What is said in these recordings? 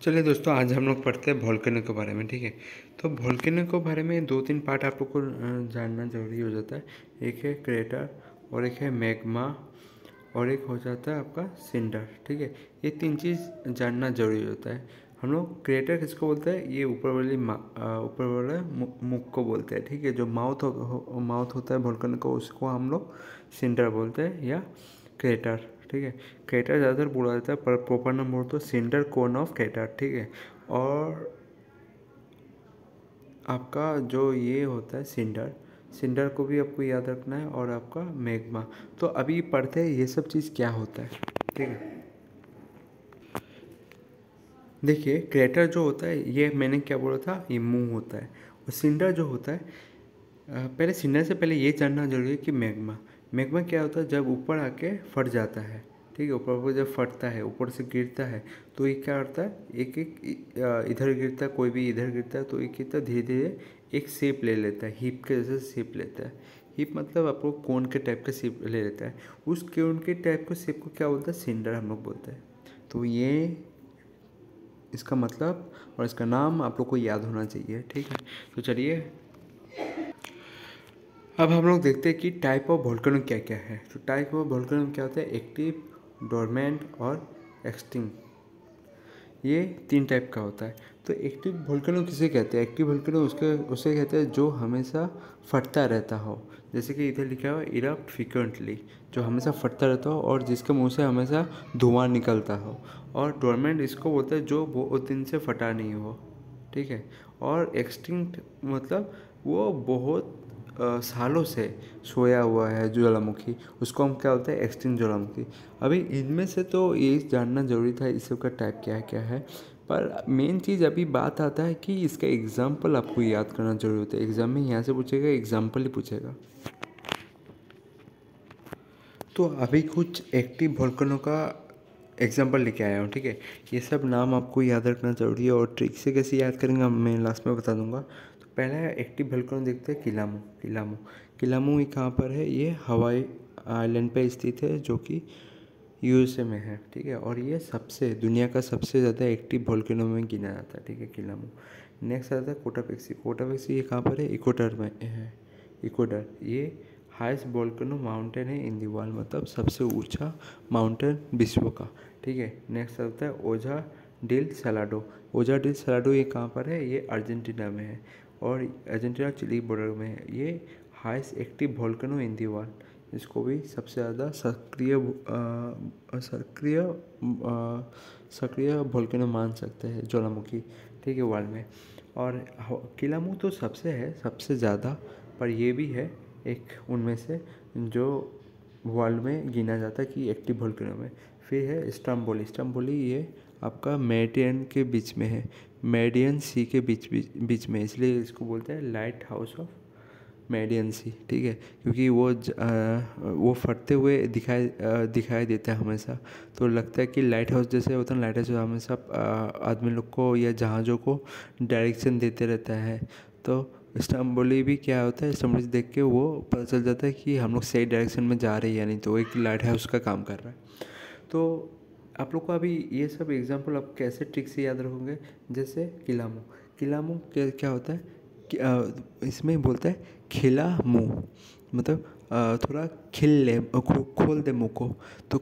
चलिए दोस्तों, आज हम लोग पढ़ते हैं वोल्केनो के बारे में। ठीक है, तो वोल्केनो के बारे में दो तीन पार्ट आप लोग को जानना ज़रूरी हो जाता है। एक है क्रेटर और एक है मैग्मा और एक हो जाता है आपका सिंडर। ठीक है, ये तीन चीज़ जानना ज़रूरी होता है। हम लोग क्रेटर किसको बोलते हैं? ये ऊपर वाले मुख को बोलते हैं। ठीक है, जो माउथ होता है वोल्केनो का, उसको हम लोग सिंडर बोलते हैं या क्रेटर। ठीक है, क्रेटर ज़्यादातर बोला जाता है, पर प्रॉपर नाम बोल तो सिंडर कोन ऑफ क्रेटर। ठीक है, और आपका जो ये होता है सिंडर, सिंडर को भी आपको याद रखना है, और आपका मैग्मा। तो अभी पढ़ते हैं ये सब चीज़ क्या होता है। ठीक है, देखिए क्रेटर जो होता है, ये मैंने क्या बोला था, ये मुंह होता है। और सिंडर जो होता है, पहले सिंडर से पहले ये जानना जरूरी है कि मैग्मा, मैग्मा क्या होता है? जब ऊपर आके फट जाता है। ठीक है, ऊपर जब फटता है, ऊपर से गिरता है, तो ये क्या करता है, एक एक इधर गिरता है, कोई भी इधर गिरता है, तो ये कितना धीरे धीरे एक शेप ले लेता है, हिप के जैसे शेप लेता है। हिप मतलब आपको कोन के टाइप का शेप ले लेता है। उस कोन के टाइप का शेप को क्या बोलता है? सिंडर हम लोग बोलते हैं। तो ये इसका मतलब और इसका नाम आप लोग को याद होना चाहिए। ठीक है, तो चलिए अब हम लोग देखते हैं कि टाइप ऑफ वोल्केनो क्या क्या है। तो टाइप ऑफ वोल्केनो क्या होता है? एक्टिव, डोरमेंट और एक्सटिंक्ट। ये तीन टाइप का होता है। तो एक्टिव वोल्केनो किसे कहते हैं? एक्टिव वोल्केनो उसे कहते हैं जो हमेशा फटता रहता हो। जैसे कि इधर लिखा हुआ इरप्ट फ्रीक्वेंटली, जो हमेशा फटता रहता हो और जिसके मुंह से हमेशा धुआं निकलता हो। और डोरमेंट इसको बोलते हैं जो बहुत दिन से फटा नहीं हो। ठीक है, और एक्सटिंक्ट मतलब वो बहुत सालों से सोया हुआ है ज्वालामुखी, उसको हम क्या बोलते हैं? एक्सटिंक्ट ज्वालामुखी। अभी इनमें से तो ये जानना ज़रूरी था इस सब का टाइप क्या है क्या है, पर मेन चीज़ अभी बात आता है कि इसका एग्जाम्पल आपको याद करना जरूरी होता है। एग्जाम में यहाँ से पूछेगा, एग्जाम्पल ही पूछेगा। तो अभी कुछ एक्टिव वोल्केनो का एग्जाम्पल लेके आया हूँ। ठीक है, ये सब नाम आपको याद रखना जरूरी है, और ट्रिक से कैसे याद करेंगे मैं लास्ट में बता दूंगा। तो पहला है एक्टिव वोल्केनो, देखते हैं किलामू। किलामू किलामू ये कहाँ पर है? ये हवाई आइलैंड पे स्थित है, जो कि यूएसए में है। ठीक है, और ये सबसे दुनिया का सबसे ज़्यादा एक्टिव वोल्केनो में गिना जाता है। ठीक है, किलामू। नेक्स्ट आता है कोटापेक्सी। कोटापेक्सी ये कहाँ पर है? इक्वेटर में है। इक्वेटर ये हाईएस्ट वोल्केनो माउंटेन है इन दी वर्ल्ड, मतलब सबसे ऊंचा माउंटेन विश्व का। ठीक है, नेक्स्ट आता है ओजा डिल सलाडो। ओजा डिल सलाडो ये कहाँ पर है? ये अर्जेंटीना में है, और अर्जेंटीना चिली बॉर्डर में है। ये highest active volcano in the world, इसको भी सबसे ज़्यादा सक्रिय वोल्केनो मान सकते हैं, ज्वालामुखी। ठीक है, वर्ल्ड में। और किलामू तो सबसे है, सबसे ज़्यादा, पर ये भी है एक उनमें से जो वर्ल्ड में गिना जाता है कि एक्टिव वोल्केनो में। फिर है स्ट्रम्बोली। स्ट्रम्बोली ये आपका मेडिटेरेनियन के बीच में है, मेडियन सी के बीच में, इसलिए इसको बोलते हैं लाइट हाउस ऑफ मेडियन सी। ठीक है, क्योंकि वो फटते हुए दिखाई देता है हमेशा, तो लगता है कि लाइट हाउस जैसे होता है। लाइट हाउस हमेशा आदमी लोग को या जहाज़ों को डायरेक्शन देते रहता है। तो स्टम्बोली भी क्या होता है? स्टम्बोली देख के वो पता चल जाता है कि हम लोग सही डायरेक्शन में जा रहे हैं या नहीं, तो एक लाइट हाउस का काम कर रहा है। तो आप लोग को अभी ये सब एग्जांपल आप कैसे ट्रिक से याद रखोगे? जैसे किलामू। किलामू क्या होता है कि इसमें बोलता है खिला मुंह, मतलब थोड़ा खिल ले, खोल दे मुंह को। तो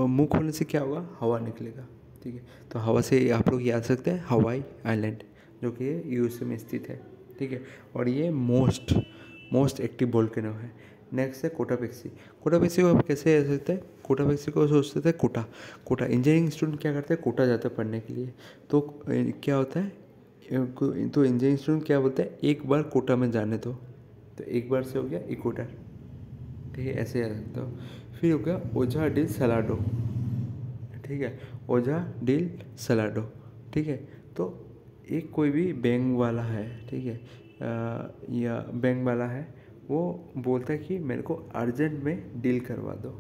मुंह खोलने से क्या होगा? हवा निकलेगा। ठीक है, तो हवा से आप लोग याद सकते हैं हवाई आइलैंड, जो कि यूएसए में स्थित है। ठीक है, और ये मोस्ट एक्टिव वोल्केनो है। नेक्स्ट है कोटापेक्सी। कोटापेक्सी को आप कैसे याद सकते हैं? कोटापेक्सी को सोचते थे कोटा। कोटा इंजीनियरिंग स्टूडेंट क्या करते हैं? कोटा जाते हैं पढ़ने के लिए। तो क्या होता है, तो इंजीनियरिंग स्टूडेंट क्या बोलते हैं? एक बार कोटा में जाने दो। तो एक बार से हो गया इक्वेटर। ठीक है, ऐसे याद रखते हो। फिर हो गया ओझा डिल सलाडो। ठीक है, ओझा डिल सलाडो। ठीक है, तो एक कोई भी बैंक वाला है। ठीक है, या बैंक वाला है, वो बोलता है कि मेरे को अर्जेंट में डील करवा दो।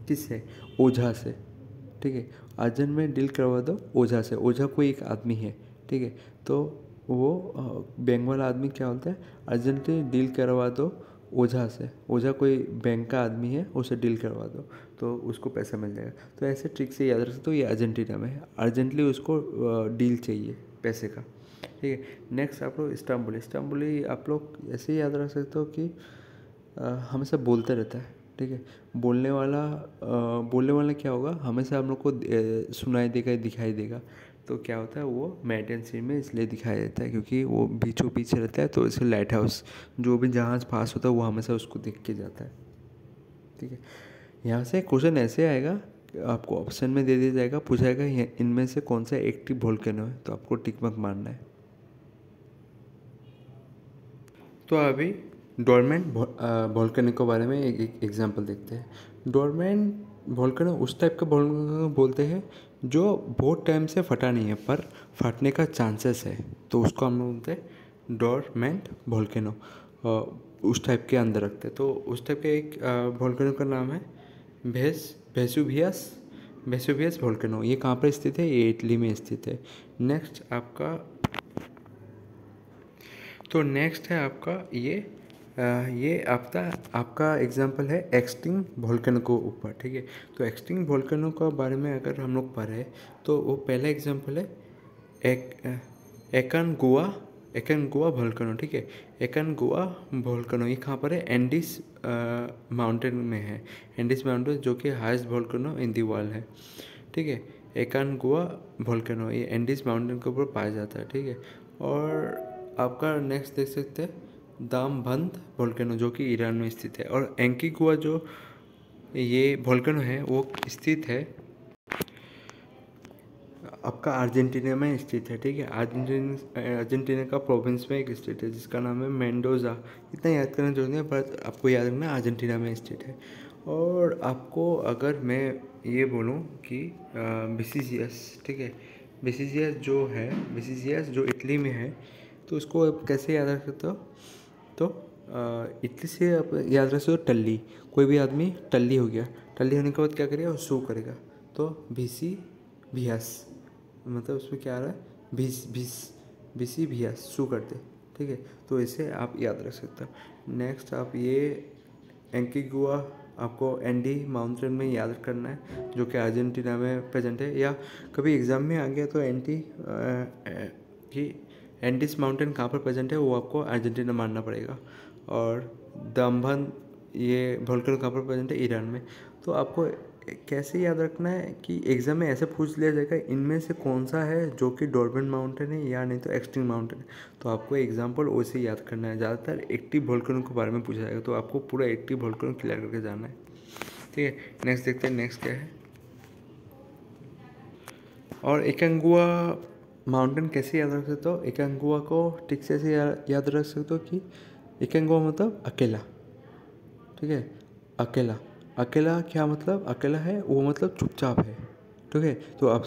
किससे? ओझा से। ठीक है, अर्जेंट में डील करवा दो ओझा से। ओझा कोई एक आदमी है। ठीक है, तो वो बैंक वाला आदमी क्या बोलता है? अर्जेंटली डील करवा दो ओझा से। ओझा कोई बैंक का आदमी है, उसे डील करवा दो। तो उसको पैसा मिल जाएगा। तो ऐसे ट्रिक से याद रख सकते हो ये अर्जेंटीना में है, अर्जेंटली उसको डील चाहिए पैसे का, ठीक है। नेक्स्ट आप लोग इस्तांबुली आप लोग ऐसे ही याद रख सकते हो कि हमेशा बोलते रहता है, ठीक है। बोलने वाला क्या होगा, हमेशा हम लोग को सुनाई देगा, दिखाई देगा। तो क्या होता है, वो मैरिटाइम सीन में इसलिए दिखाई देता है क्योंकि वो बीचों बीच रहता है, तो इसे लाइट हाउस जो भी जहाज़ पास होता है वो हमेशा उसको देख के जाता है, ठीक है। यहाँ से क्वेश्चन ऐसे आएगा कि आपको ऑप्शन में दे दिया जाएगा, पूछाएगा इनमें से कौन सा एक्टिव वोल्केनो है, तो आपको टिक मार्क मारना है। तो अभी डोरमेंट वोल्केनो के बारे में एक एग्जांपल देखते हैं। डोरमेंट वोल्केनो उस टाइप का वोल्केनो बोलते हैं जो बहुत टाइम से फटा नहीं है पर फटने का चांसेस है, तो उसको हम लोग बोलते हैं डोरमेंट वोल्केनो। उस टाइप के अंदर रखते हैं। तो उस टाइप के एक वोल्केनो का नाम है वेसुवियस वोल्केनो। ये कहाँ पर स्थित है, ये इटली में स्थित है। नेक्स्ट है आपका ये आपका एग्जांपल है एक्सटिंक्ट वोल्केनो के ऊपर, ठीक है। तो एक्सटिंक्ट वोल्केनो के बारे में अगर हम लोग पढ़े तो वो पहला एग्जांपल है एकनगुआ वोल्केनो, ठीक है। एकनगुआ वोल्केनो ये कहाँ पर है, एंडीज माउंटेन में है। एंडीज माउंटेन जो कि highest volcano in the world है, ठीक है। एकनगुआ वोल्केनो ये एंडीज माउंटेन के ऊपर पाया जाता है, ठीक है। और आपका नेक्स्ट देख सकते हैं दामबंद वोल्केनो जो कि ईरान में स्थित है। और एंकीगुआ जो ये वोल्केनो है वो स्थित है आपका अर्जेंटीना में स्थित है, ठीक है। अर्जेंटीना का प्रोविंस में एक स्टेट है जिसका नाम है मेंडोजा। इतना याद करना जरूरी है पर आपको याद रखना अर्जेंटीना में स्थित है। और आपको अगर मैं ये बोलूँ कि बीसीजीएस, ठीक है, बीसीजीएस जो इटली में है, तो उसको आप कैसे याद रख सकते हो, तो इटली से आप याद रख सकते हो टल्ली। कोई भी आदमी टल्ली हो गया, टल्ली होने के बाद क्या करेगा, वो शू करेगा, तो बीसी मतलब उसमें क्या आ रहा है, बीसी भियास शू करते, ठीक है। तो इसे आप याद रख सकते हो। नेक्स्ट आप ये एंकीगुआ आपको एंडी माउंटेन में याद करना है जो कि अर्जेंटीना में प्रेजेंट है। या कभी एग्ज़ाम में आ गया तो एंडीज माउंटेन कहाँ पर प्रेजेंट है वो आपको अर्जेंटीना मानना पड़ेगा। और दम्भन ये वोल्केनो कहाँ पर प्रेजेंट है, ईरान में। तो आपको कैसे याद रखना है कि एग्ज़ाम में ऐसे पूछ लिया जाएगा इनमें से कौन सा है जो कि डोरमेंट माउंटेन है या नहीं तो एक्सटिंक्ट माउंटेन है। तो आपको एग्जाम्पल वैसे याद करना है। ज़्यादातर एक्टिव वोल्केनो के बारे में पूछा जाएगा तो आपको पूरा एक्टिव वोल्केनो क्लियर करके जाना है, ठीक है। नेक्स्ट देखते हैं, नेक्स्ट क्या है। और एकंगुआ माउंटेन कैसे याद रख सकते हो, एकंगुआ को ठीक से ऐसे याद रख सकते हो कि एकंगुआ मतलब अकेला, ठीक है। अकेला क्या मतलब, अकेला है वो मतलब चुपचाप है, ठीक है। तो आप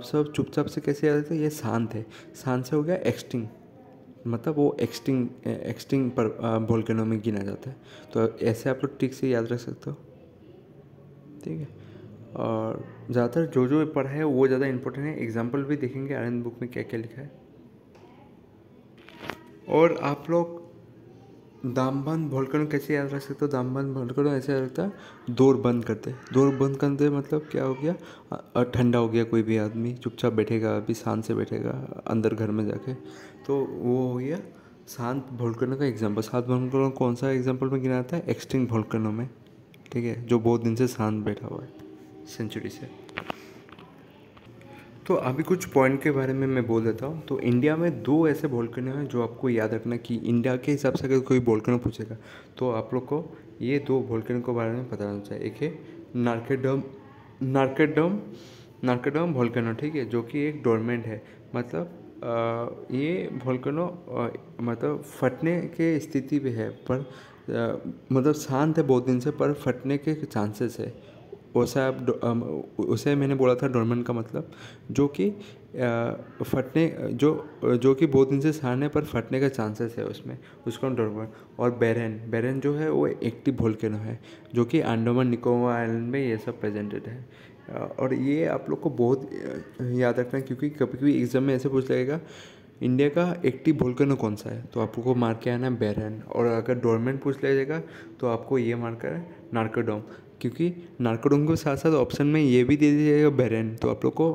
सब चुपचाप से कैसे याद रखते हैं, ये शांत है। शांत से हो गया एक्सटिंक्ट, मतलब वो एक्सटिंक्ट पर वोल्केनो में गिना जाता है। तो ऐसे आप लोग ठीक से याद रख सकते हो, ठीक है। और ज़्यादातर जो पढ़ा है वो ज़्यादा इंपॉर्टेंट है। एग्जाम्पल भी देखेंगे आनंद बुक में क्या क्या लिखा है। और आप लोग दामबंद वोल्केनो कैसे याद रख सकते हो, दामबंद वोल्केनो ऐसे याद रखता है, डोर बंद करते मतलब क्या हो गया, ठंडा हो गया, कोई भी आदमी चुपचाप बैठेगा, अभी शांत से बैठेगा अंदर घर में जाके, तो वो हो गया शांत वोल्केनो का एग्जाम्पल। शांत वोल्केनो कौन सा एग्जाम्पल में गिना आता है, एक्सटिंक्ट वोल्केनो में, ठीक है, जो बहुत दिन से शांत बैठा हुआ है सेंचुरी से। तो अभी कुछ पॉइंट के बारे में मैं बोल देता हूँ। तो इंडिया में 2 ऐसे वोल्केनो हैं जो आपको याद रखना कि इंडिया के हिसाब से अगर कोई वोल्केनो पूछेगा तो आप लोग को ये 2 वोल्केनो के बारे में पता होना चाहिए। एक है नारकेडम वोल्केनो, ठीक है, जो कि एक डोरमेंट है। मतलब ये वोल्केनो मतलब फटने के स्थिति पे है पर मतलब शांत है बहुत दिन से, पर फटने के चांसेस है। उसे मैंने बोला था डोरमेंट का मतलब जो कि फटने जो कि बहुत दिन से शांत है पर फटने का चांसेस है उसमें, उसको डोरमेंट। और बेरन जो है वो एक्टिव वोल्केनो है जो कि अंडमान निकोबार आइलैंड में ये सब प्रेजेंटेड है। और ये आप लोग को बहुत याद रखना है क्योंकि कभी कभी एग्जाम में ऐसे पूछ लगेगा इंडिया का एक्टिव वोल्केनो कौन सा है, तो आपको मार के आना है बेरन। और अगर डोरमेंट पूछ लिया जाएगा तो आपको ये मार कर है नारकेडोम। क्योंकि नारकोडोम के साथ साथ ऑप्शन में ये भी दे दिया जाएगा बेरेन। तो आप लोग को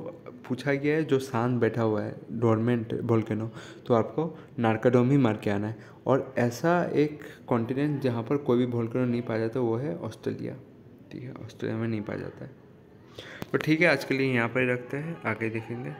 पूछा गया है जो शांत बैठा हुआ है डोरमेंट वोल्केनो, तो आपको नारकोडोम ही मार के आना है। और ऐसा एक कॉन्टिनेंट जहाँ पर कोई भी वोल्केनो नहीं पाया जाता वो है ऑस्ट्रेलिया। ठीक है, ऑस्ट्रेलिया में नहीं पाया जाता है। तो ठीक है, आज के लिए यहाँ पर ही रखते हैं, आगे देखेंगे।